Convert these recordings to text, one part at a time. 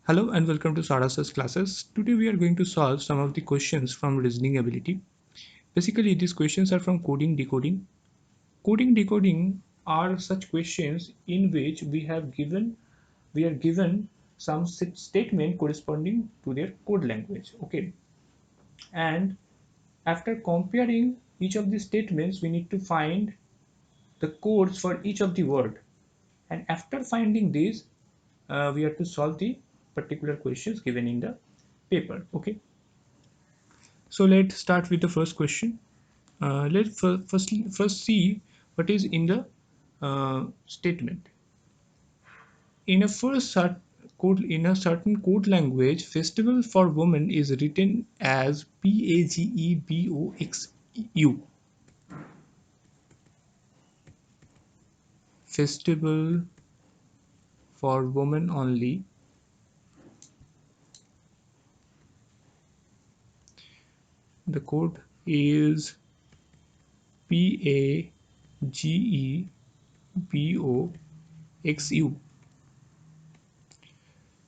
Hello and welcome to Saras's classes. Today we are going to solve some of the questions from reasoning ability. Basically, these questions are from coding decoding. Coding decoding are such questions in which we are given some statement corresponding to their code language. Okay, and after comparing each of the statements, we need to find the codes for each of the word. And after finding these, we have to solve the particular questions given in the paper. Okay. So let's start with the first question. Let's first see what is in the statement. In a certain code language, festival for women is written as PAGEBOXU. Festival for women only. The code is PAGEBOXU.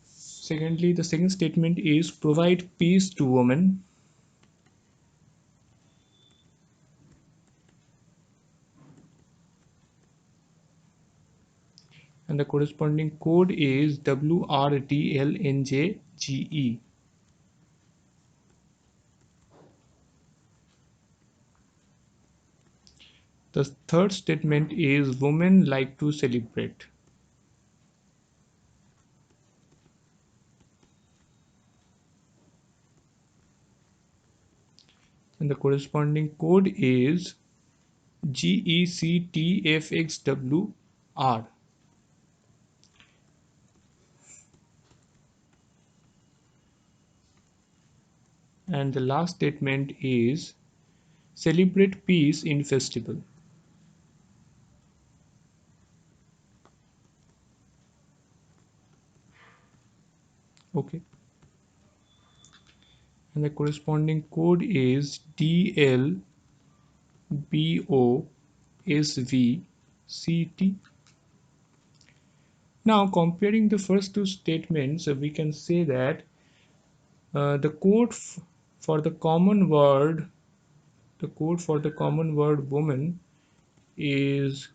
Secondly, the second statement is provide peace to women. And the corresponding code is WRDLNJGE. The third statement is women like to celebrate. And the corresponding code is GECTFXWR. And the last statement is celebrate peace in festival. Okay. And the corresponding code is DLBOSVCT. Now, comparing the first two statements, we can say that the code for the common word, woman is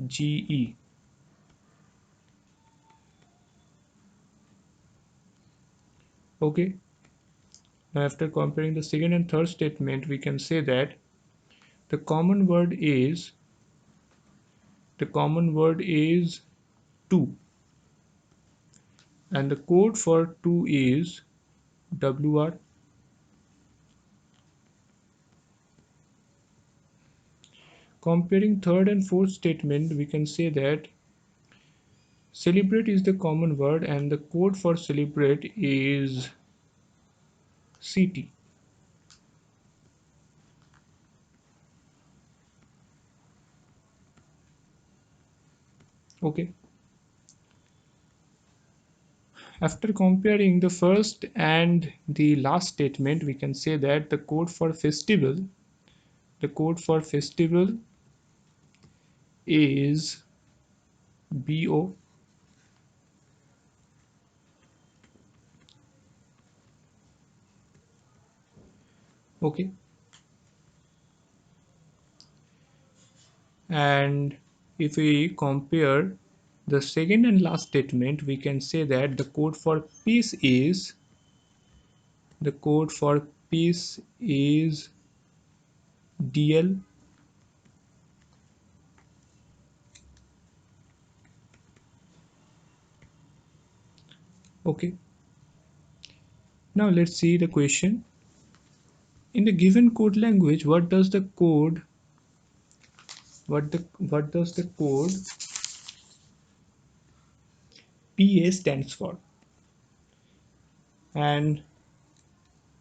GE. Okay. Now, after comparing the second and third statement, we can say that the common word is two, and the code for two is WR. Comparing third and fourth statement, we can say that celebrate is the common word and the code for celebrate is CT. Okay. After comparing the first and the last statement, we can say that the code for festival is BO. Okay. And if we compare the second and last statement, we can say that the code for peace is DL. Okay. Now let's see the question. In the given code language, what does the code PA stands for? And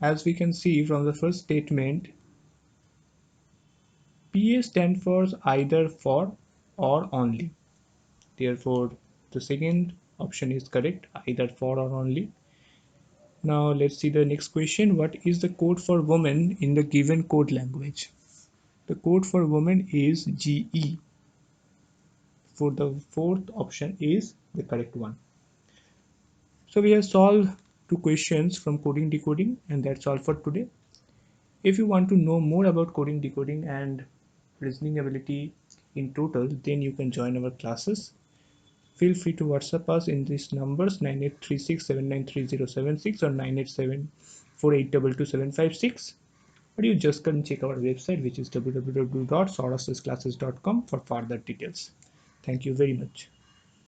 as we can see from the first statement, PA stands for either for or only. Therefore, the second option is correct, either for or only. Now let's see the next question. What is the code for woman in the given code language? The code for woman is GE. For the fourth option is the correct one. So we have solved two questions from coding decoding, and that's all for today. If you want to know more about coding decoding and reasoning ability in total, then you can join our classes. Feel free to WhatsApp us in these numbers 9836793076 or 98748222756. Or you just can check our website, which is www.sorosclasses.com, for further details. Thank you very much.